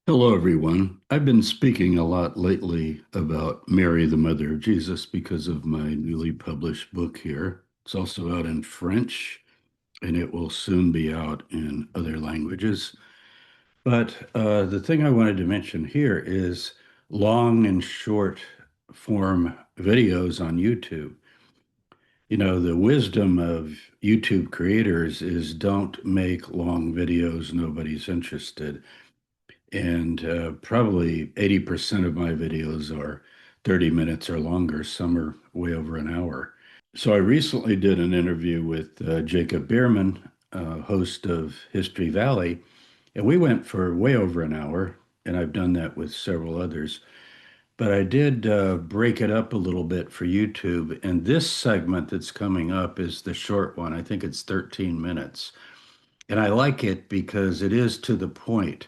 Hello, everyone. I've been speaking a lot lately about Mary, the Mother of Jesus, because of my newly published book here. It's also out in French, and it will soon be out in other languages. But the thing I wanted to mention here is long and short form videos on YouTube. The wisdom of YouTube creators is don't make long videos, nobody's interested. And probably 80% of my videos are 30 minutes or longer. Some are way over an hour. So I recently did an interview with Jacob Berman, host of History Valley, and we went for way over an hour. And I've done that with several others. But I did break it up a little bit for YouTube. And this segment that's coming up is the short one. I think it's 13 minutes. And I like it because it is to the point.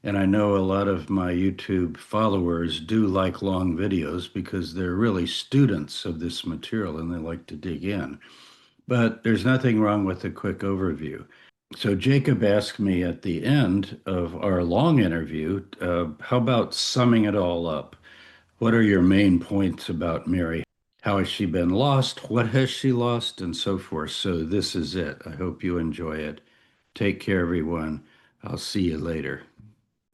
And I know a lot of my YouTube followers do like long videos because they're really students of this material and they like to dig in. But there's nothing wrong with a quick overview. So Jacob asked me at the end of our long interview, how about summing it all up? What are your main points about Mary? How has she been lost? What has she lost? And so forth. So this is it. I hope you enjoy it. Take care, everyone. I'll see you later.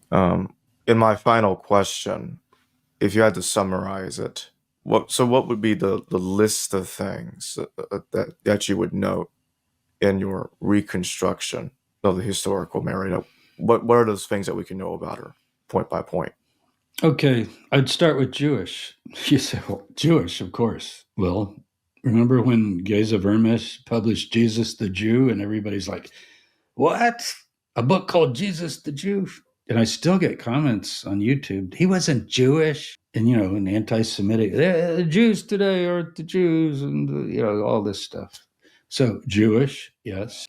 Um, in my final question, if you had to summarize it, what would be the list of things that you would note in your reconstruction of the historical Mary? What are those things that we can know about her, point by point? Okay, I'd start with Jewish. You say, well, Jewish, of course. Well, remember when Geza Vermes published Jesus the Jew, and everybody's like, what? A book called Jesus the Jew? And I still get comments on YouTube. He wasn't Jewish. And, an anti Semitic, the Jews today aren't the Jews, and, all this stuff. So, Jewish, yes.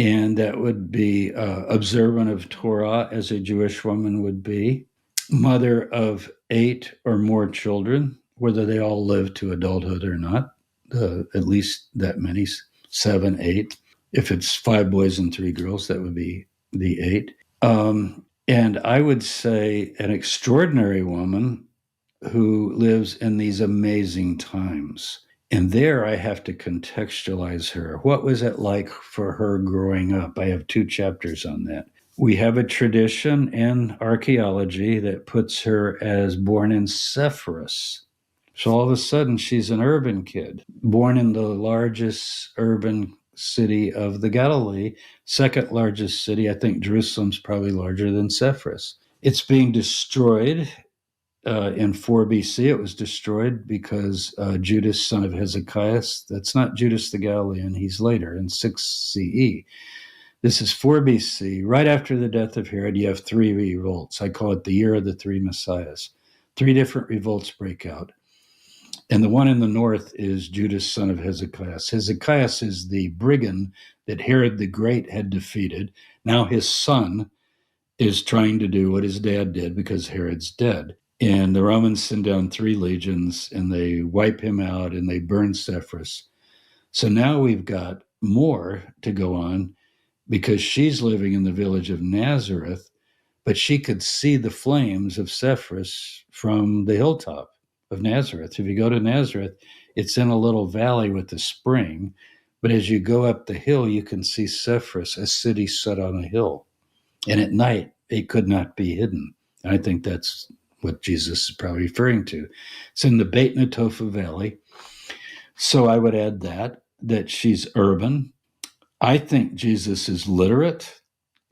And that would be observant of Torah as a Jewish woman would be, mother of 8 or more children, whether they all live to adulthood or not, at least that many, 7, 8. If it's 5 boys and 3 girls, that would be the 8. And I would say an extraordinary woman who lives in these amazing times. And there I have to contextualize her. What was it like for her growing up? I have 2 chapters on that. We have a tradition in archaeology that puts her as born in Sepphoris. So all of a sudden, she's an urban kid, born in the largest urban city of the Galilee, second largest city. I think Jerusalem's probably larger than Sepphoris. It's being destroyed in 4 BC. It was destroyed because Judas, son of Hezekiah, that's not Judas the Galilean, he's later in 6 CE. This is 4 BC. Right after the death of Herod, you have 3 revolts. I call it the year of the 3 messiahs. 3 different revolts break out. And the one in the north is Judas, son of Hezekiah. Hezekiah is the brigand that Herod the Great had defeated. Now his son is trying to do what his dad did because Herod's dead. And the Romans send down 3 legions and they wipe him out and they burn Sepphoris. So now we've got more to go on because she's living in the village of Nazareth, but she could see the flames of Sepphoris from the hilltop of Nazareth. If you go to Nazareth, it's in a little valley with a spring, but as you go up the hill, you can see Sepphoris, a city set on a hill. And at night, it could not be hidden. And I think that's what Jesus is probably referring to. It's in the Beit Netofa Valley. So I would add that she's urban. I think Jesus is literate.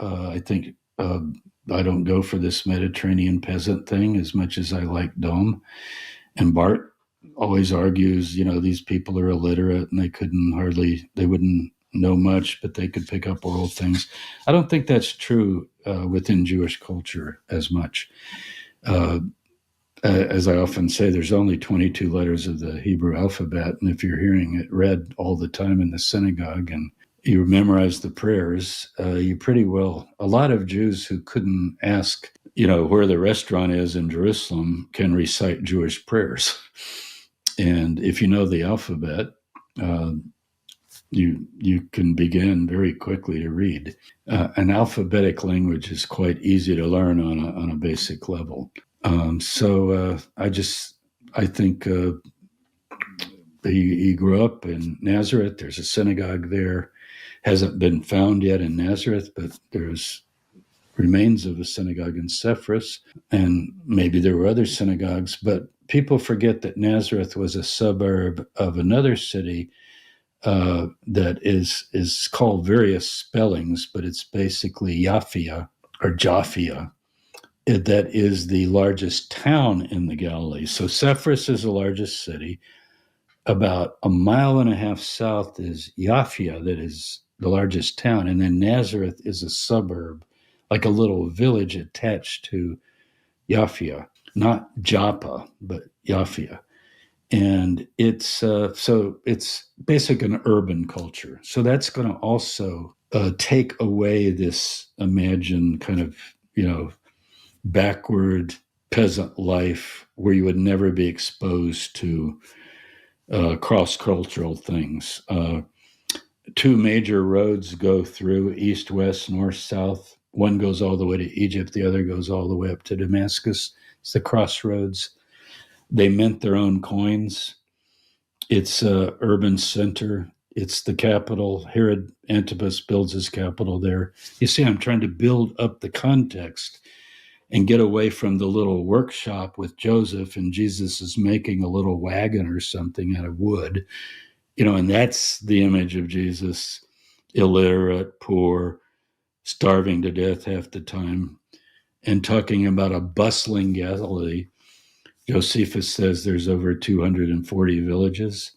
I think I don't go for this Mediterranean peasant thing as much as I like Dome. And Bart always argues, these people are illiterate and they wouldn't know much, but they could pick up oral things. I don't think that's true within Jewish culture as much. As I often say, there's only 22 letters of the Hebrew alphabet. And if you're hearing it read all the time in the synagogue and you memorize the prayers, you pretty well, a lot of Jews who couldn't ask, where the restaurant is in Jerusalem can recite Jewish prayers. And if you know the alphabet, You can begin very quickly to read. An alphabetic language is quite easy to learn on a basic level. I think he grew up in Nazareth. There's a synagogue there. Hasn't been found yet in Nazareth, but there's remains of a synagogue in Cephas, and maybe there were other synagogues, but people forget that Nazareth was a suburb of another city that is called various spellings, but it's basically Japhia or Japhia. That is the largest town in the Galilee. So Cephas is the largest city. About a mile and a half south is Japhia, that is the largest town, and then Nazareth is a suburb, like a little village attached to Japhia, not Joppa, but Japhia. And it's basic an urban culture. So that's going to also take away this imagined kind of backward peasant life where you would never be exposed to cross cultural things. Two major roads go through east, west, north, south. One goes all the way to Egypt, the other goes all the way up to Damascus. It's the crossroads. They mint their own coins. It's a urban center. It's the capital. Herod Antipas builds his capital there. You see, I'm trying to build up the context and get away from the little workshop with Joseph, and Jesus is making a little wagon or something out of wood. And that's the image of Jesus, illiterate, poor, starving to death half the time, and talking about a bustling Galilee. Josephus says there's over 240 villages,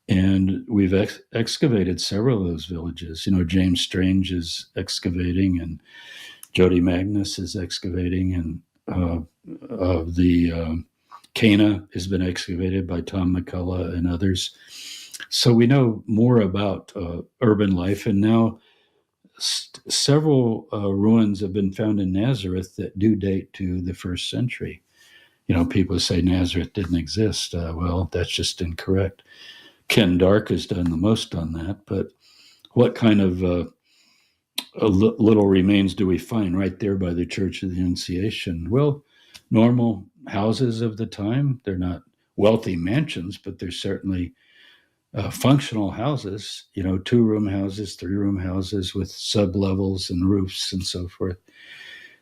and we've excavated several of those villages. James Strange is excavating, and Jody Magnus is excavating, and the Cana has been excavated by Tom McCullough and others. So we know more about urban life, and now several ruins have been found in Nazareth that do date to the first century. People say Nazareth didn't exist. Well, that's just incorrect. Ken Dark has done the most on that, but what kind of little remains do we find right there by the Church of the Annunciation? Well, normal houses of the time. They're not wealthy mansions, but they're certainly functional houses, 2-room houses, 3-room houses with sublevels and roofs and so forth.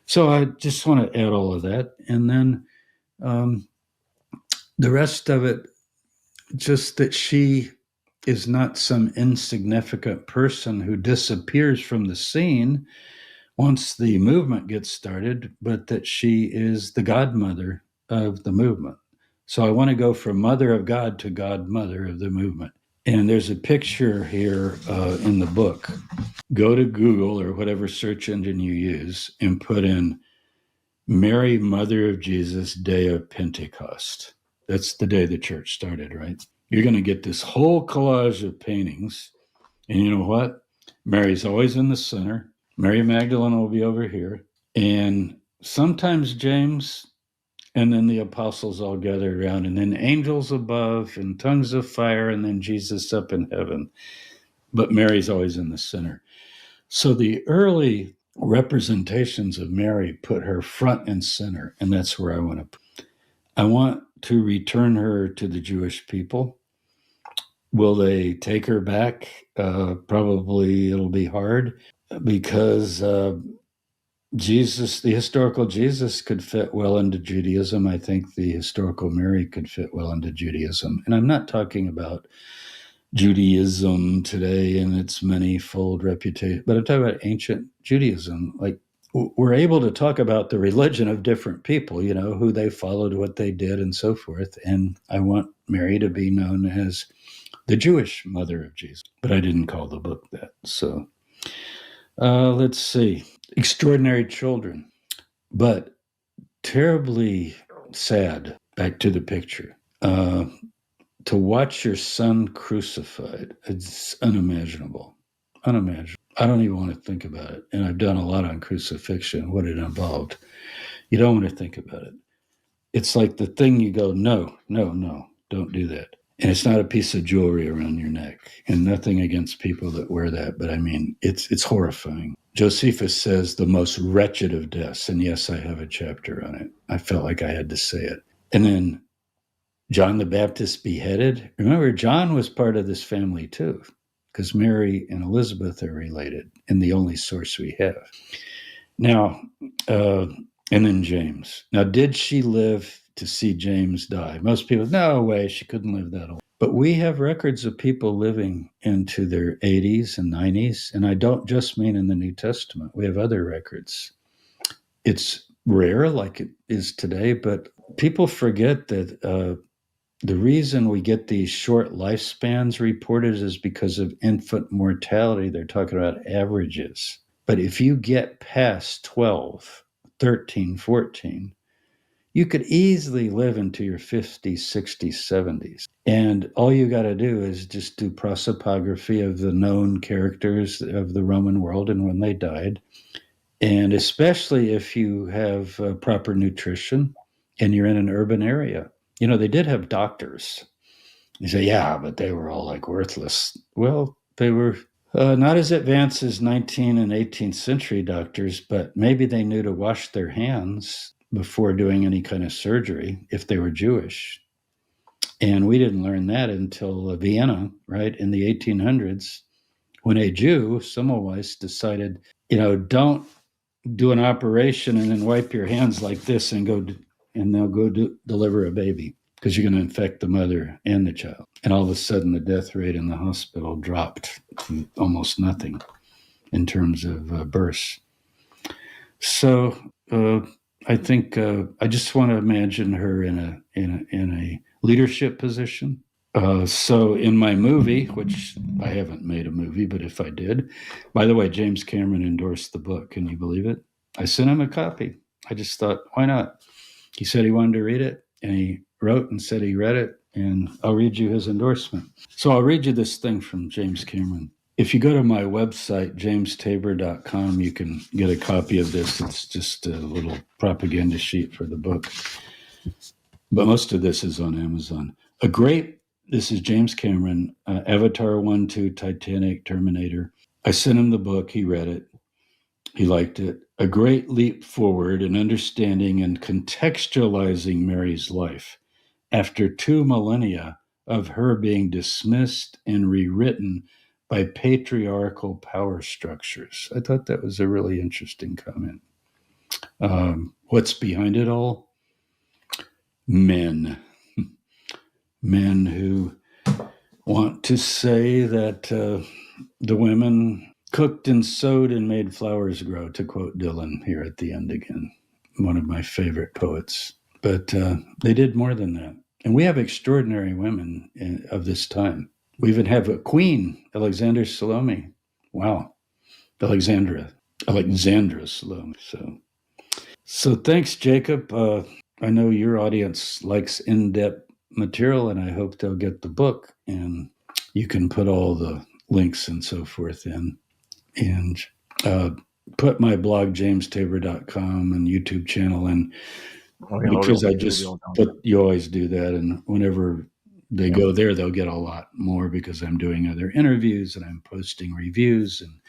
So I just want to add all of that. And then the rest of it, just that she is not some insignificant person who disappears from the scene once the movement gets started, but that she is the godmother of the movement. So I want to go from mother of God to godmother of the movement. And there's a picture here in the book. Go to Google or whatever search engine you use and put in Mary, Mother of Jesus, Day of Pentecost. That's the day the church started, right? You're going to get this whole collage of paintings. And you know what? Mary's always in the center. Mary Magdalene will be over here. And sometimes James, and then the apostles all gathered around, and then angels above and tongues of fire, and then Jesus up in heaven. But Mary's always in the center. So the early representations of Mary put her front and center, and that's where I want to put. I want to return her to the Jewish people. Will they take her back? Probably it'll be hard because Jesus, the historical Jesus, could fit well into Judaism. I think the historical Mary could fit well into Judaism. And I'm not talking about Judaism today and its manifold reputation, but I'm talking about ancient Judaism. Like, we're able to talk about the religion of different people, who they followed, what they did, and so forth. And I want Mary to be known as the Jewish mother of Jesus. But I didn't call the book that. So let's see. Extraordinary children, but terribly sad. Back to the picture. To watch your son crucified, it's unimaginable. Unimaginable. I don't even want to think about it. And I've done a lot on crucifixion, what it involved. You don't want to think about it. It's like the thing you go, no, don't do that. And it's not a piece of jewelry around your neck. And nothing against people that wear that, but I mean, it's horrifying. Josephus says the most wretched of deaths. And yes, I have a chapter on it. I felt like I had to say it. And then John the Baptist beheaded. Remember, John was part of this family too, because Mary and Elizabeth are related in the only source we have. Now, and then James. Now, did she live to see James die? Most people, no way, she couldn't live that long. But we have records of people living into their 80s and 90s. And I don't just mean in the New Testament. We have other records. It's rare like it is today, but people forget that the reason we get these short lifespans reported is because of infant mortality. They're talking about averages. But if you get past 12, 13, 14, you could easily live into your 50s, 60s, 70s. And all you got to do is just do prosopography of the known characters of the Roman world and when they died. And especially if you have proper nutrition and you're in an urban area. You know, they did have doctors. You say, yeah, but they were all like worthless. Well, they were not as advanced as 19th and 18th century doctors, but maybe they knew to wash their hands before doing any kind of surgery if they were Jewish. And we didn't learn that until Vienna, right, in the 1800s, when a Jew, Semmelweis, decided, you know, don't do an operation and then wipe your hands like this and they'll go deliver a baby because you're going to infect the mother and the child. And all of a sudden, the death rate in the hospital dropped to almost nothing in terms of births. So I think I just want to imagine her in a leadership position. So in my movie, which I haven't made a movie, but if I did, by the way, James Cameron endorsed the book. Can you believe it? I sent him a copy. I just thought, why not? He said he wanted to read it, and he wrote and said he read it, and I'll read you his endorsement. So I'll read you this thing from James Cameron. If you go to my website, jamestabor.com, you can get a copy of this. It's just a little propaganda sheet for the book. But most of this is on Amazon. This is James Cameron, Avatar 1, 2, Titanic, Terminator. I sent him the book. He read it. He liked it. A great leap forward in understanding and contextualizing Mary's life after 2 millennia of her being dismissed and rewritten by patriarchal power structures. I thought that was a really interesting comment. What's behind it all? Men. Men who want to say that the women cooked and sewed and made flowers grow, to quote Dylan here at the end again, one of my favorite poets. But they did more than that. And we have extraordinary women of this time. We even have a queen, Alexandra Salome. Wow. Alexandra Salome. So thanks, Jacob. I know your audience likes in-depth material, and I hope they'll get the book, and you can put all the links and so forth in. And put my blog, jamestabor.com, and YouTube channel in, because you always do that. And whenever they go there, they'll get a lot more because I'm doing other interviews and I'm posting reviews and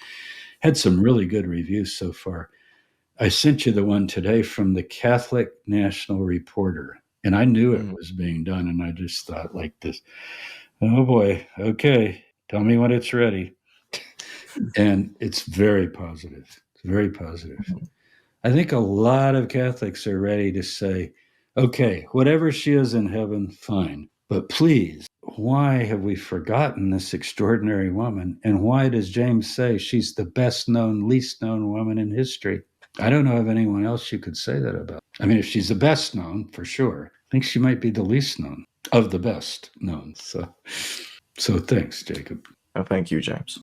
had some really good reviews so far. I sent you the one today from the Catholic National Reporter, and I knew it was being done, and I just thought like this, oh boy, okay, tell me when it's ready. And it's very positive. It's very positive. I think a lot of Catholics are ready to say, okay, whatever she is in heaven, fine. But please, why have we forgotten this extraordinary woman? And why does James say she's the best known, least known woman in history? I don't know of anyone else you could say that about. I mean, if she's the best known, for sure, I think she might be the least known of the best known. So thanks, Jacob. Thank you, James.